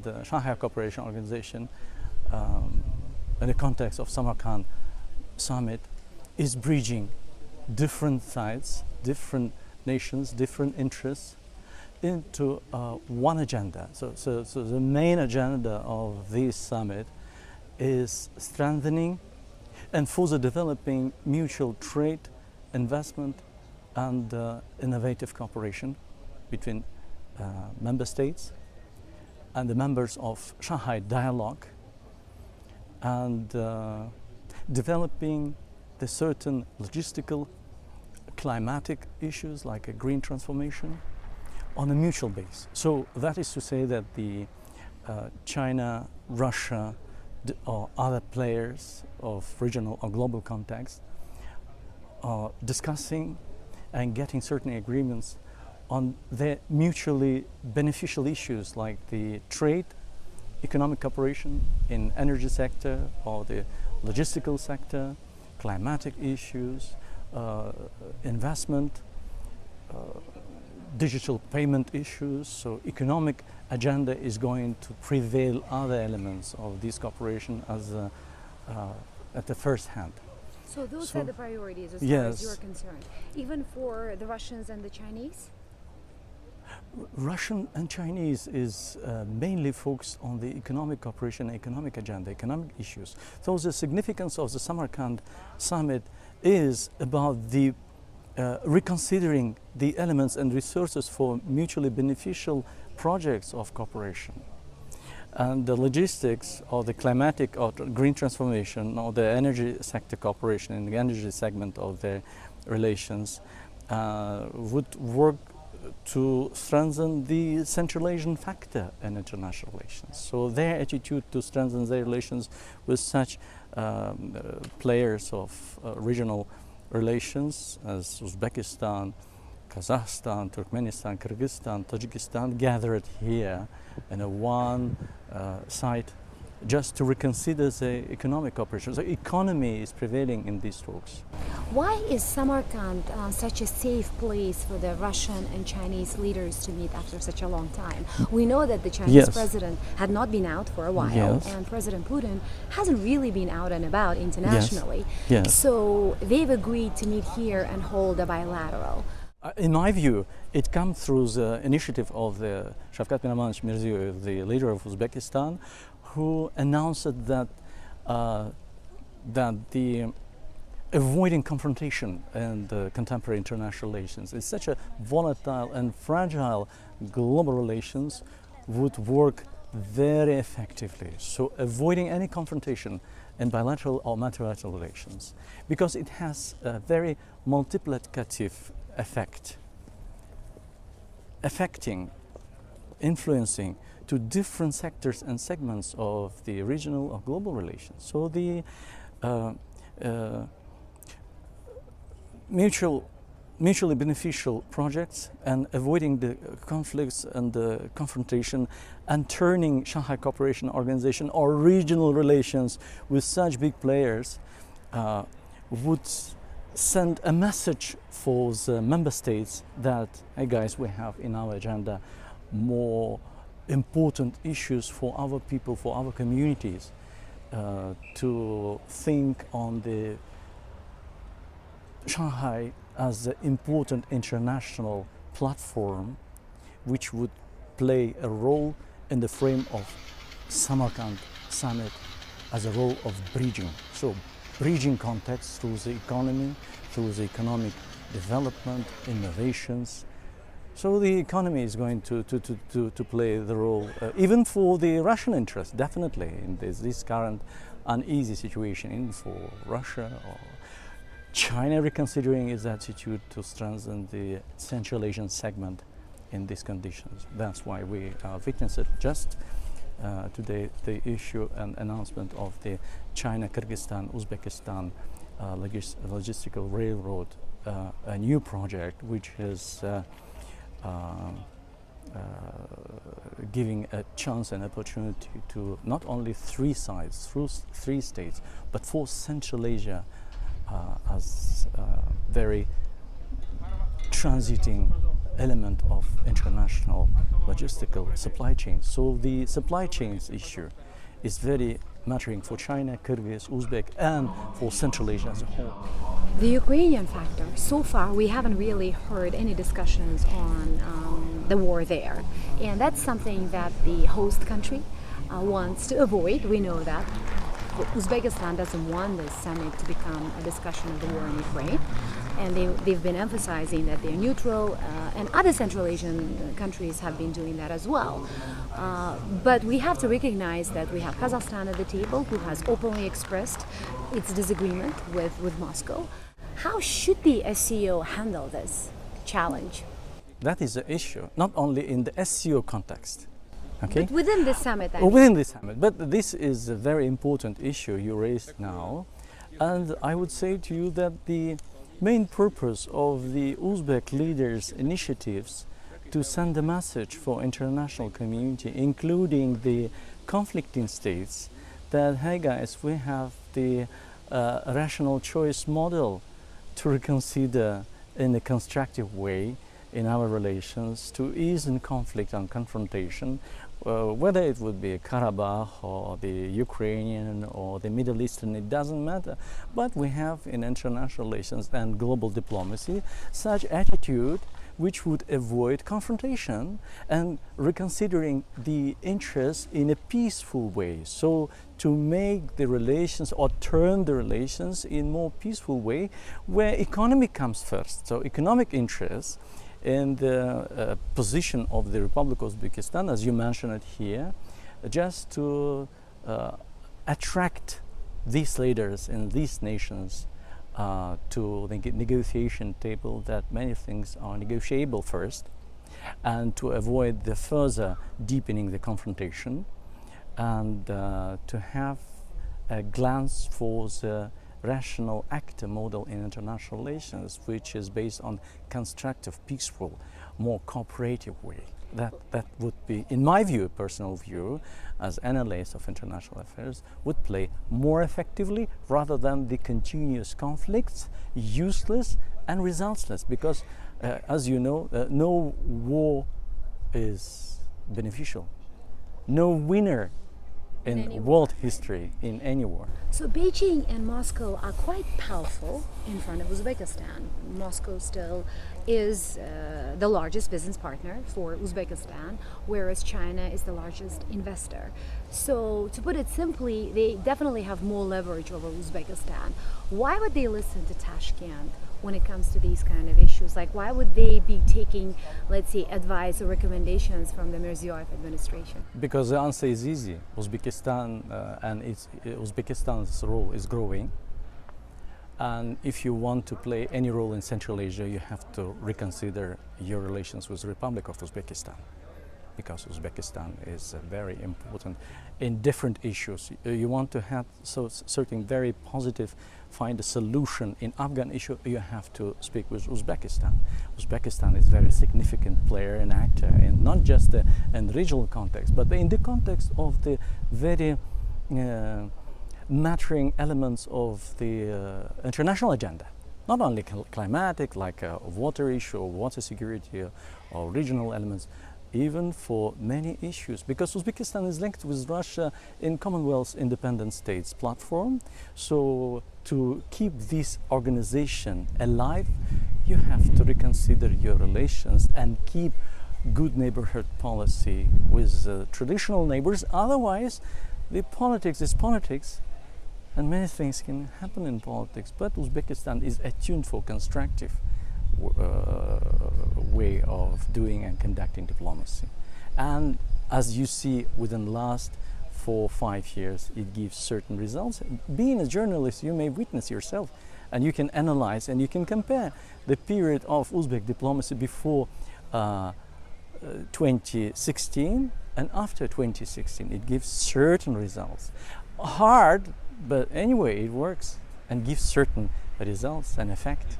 the Shanghai Cooperation Organization, in the context of Samarkand summit, is bridging different sides, different nations, different interests into one agenda. So the main agenda of this summit is strengthening and further developing mutual trade, investment, and innovative cooperation between member states and the members of Shanghai Dialogue, and developing the certain logistical, climatic issues like a green transformation on a mutual base. So that is to say that the China, Russia, or other players of regional or global context are discussing and getting certain agreements on their mutually beneficial issues like the trade, economic cooperation in energy sector or the logistical sector, climatic issues, investment, digital payment issues. So economic agenda is going to prevail other elements of this cooperation as at the first hand. So those are the priorities as yes. far as you're concerned, even for the Russians and the Chinese? Russian and Chinese is mainly focused on the economic cooperation, economic agenda, economic issues. So the significance of the Samarkand summit is about the reconsidering the elements and resources for mutually beneficial projects of cooperation. And the logistics or the climatic or green transformation or the energy sector cooperation in the energy segment of the relations would work to strengthen the Central Asian factor in international relations. So their attitude to strengthen their relations with such players of regional relations as Uzbekistan, Kazakhstan, Turkmenistan, Kyrgyzstan, Tajikistan gathered here in a one site just to reconsider the economic cooperation. So economy is prevailing in these talks. Why is Samarkand such a safe place for the Russian and Chinese leaders to meet after such a long time? We know that the Chinese yes. president had not been out for a while, yes. and President Putin hasn't really been out and about internationally. Yes. Yes. So they've agreed to meet here and hold a bilateral. In my view, it comes through the initiative of the Shavkat Mirziyoyev, the leader of Uzbekistan, who announced that the avoiding confrontation in the contemporary international relations is such a volatile and fragile global relations would work very effectively. So avoiding any confrontation in bilateral or multilateral relations, because it has a very multiplicative effect, affecting, influencing to different sectors and segments of the regional or global relations. So the mutually beneficial projects and avoiding the conflicts and the confrontation and turning Shanghai Cooperation Organization or regional relations with such big players would send a message for the member states that, hey guys, we have in our agenda more important issues for our people, for our communities, to think on the Shanghai as an important international platform which would play a role in the frame of Samarkand summit as a role of bridging. So bridging context through the economy, through the economic development, innovations. So the economy is going to play the role, even for the Russian interest, definitely, in this current uneasy situation for Russia or China reconsidering its attitude to strengthen the Central Asian segment in these conditions. That's why we witnessed just today the issue and announcement of the China-Kyrgyzstan, Uzbekistan logistical railroad, a new project which is giving a chance and opportunity to not only three sides, through three states, but for Central Asia as very transiting element of international logistical supply chains. So the supply chains issue is very mattering for China, Kyrgyz, Uzbek, and for Central Asia as a whole. The Ukrainian factor, so far we haven't really heard any discussions on the war there. And that's something that the host country wants to avoid. We know that. Uzbekistan doesn't want this summit to become a discussion of the war in Ukraine. And they've been emphasizing that they're neutral, and other Central Asian countries have been doing that as well. But we have to recognize that we have Kazakhstan at the table, who has openly expressed its disagreement with Moscow. How should the SCO handle this challenge? That is the issue, not only in the SCO context. Okay? But within this summit, within this summit. But this is a very important issue you raised now. And I would say to you that the main purpose of the Uzbek leaders' initiatives to send a message for international community, including the conflicting states, that, hey guys, we have the rational choice model to reconsider in a constructive way in our relations, to ease in conflict and confrontation, whether it would be Karabakh or the Ukrainian or the Middle Eastern, it doesn't matter. But we have in international relations and global diplomacy such attitude which would avoid confrontation and reconsidering the interests in a peaceful way. So to make the relations or turn the relations in more peaceful way where economy comes first. So economic interests in the position of the Republic of Uzbekistan, as you mentioned it here, just to attract these leaders in these nations to the negotiation table, that many things are negotiable first, and to avoid the further deepening the confrontation, and to have a glance for the rational actor model in international relations, which is based on constructive, peaceful, more cooperative way. That would be, in my view, personal view, as analyst of international affairs, would play more effectively rather than the continuous conflicts, useless and resultless. Because, as you know, no war is beneficial. No winner in world history in any war. So Beijing and Moscow are quite powerful in front of Uzbekistan. Moscow still is the largest business partner for Uzbekistan, whereas China is the largest investor. So to put it simply, they definitely have more leverage over Uzbekistan. Why would they listen to Tashkent when it comes to these kind of issues? Like, why would they be taking, let's say, advice or recommendations from the Mirziyoyev administration? Because the answer is easy. Uzbekistan and Uzbekistan's role is growing. And if you want to play any role in Central Asia, you have to reconsider your relations with the Republic of Uzbekistan, because Uzbekistan is very important in different issues. You want to have certain very positive, find a solution in Afghan issue, you have to speak with Uzbekistan. Uzbekistan is a very significant player and actor in not just the regional context, but in the context of the very mattering elements of the international agenda. Not only climatic, like water issue or water security or regional elements, even for many issues, because Uzbekistan is linked with Russia in Commonwealth Independent States platform. So to keep this organization alive, you have to reconsider your relations and keep good neighborhood policy with traditional neighbors. Otherwise, the politics is politics, and many things can happen in politics. But Uzbekistan is attuned for constructive way of doing and conducting diplomacy. And as you see, within the last 4 or 5 years, it gives certain results. Being a journalist, you may witness yourself, and you can analyze and you can compare the period of Uzbek diplomacy before 2016 and after 2016. It gives certain results. Hard, but anyway, it works and gives certain results and effect.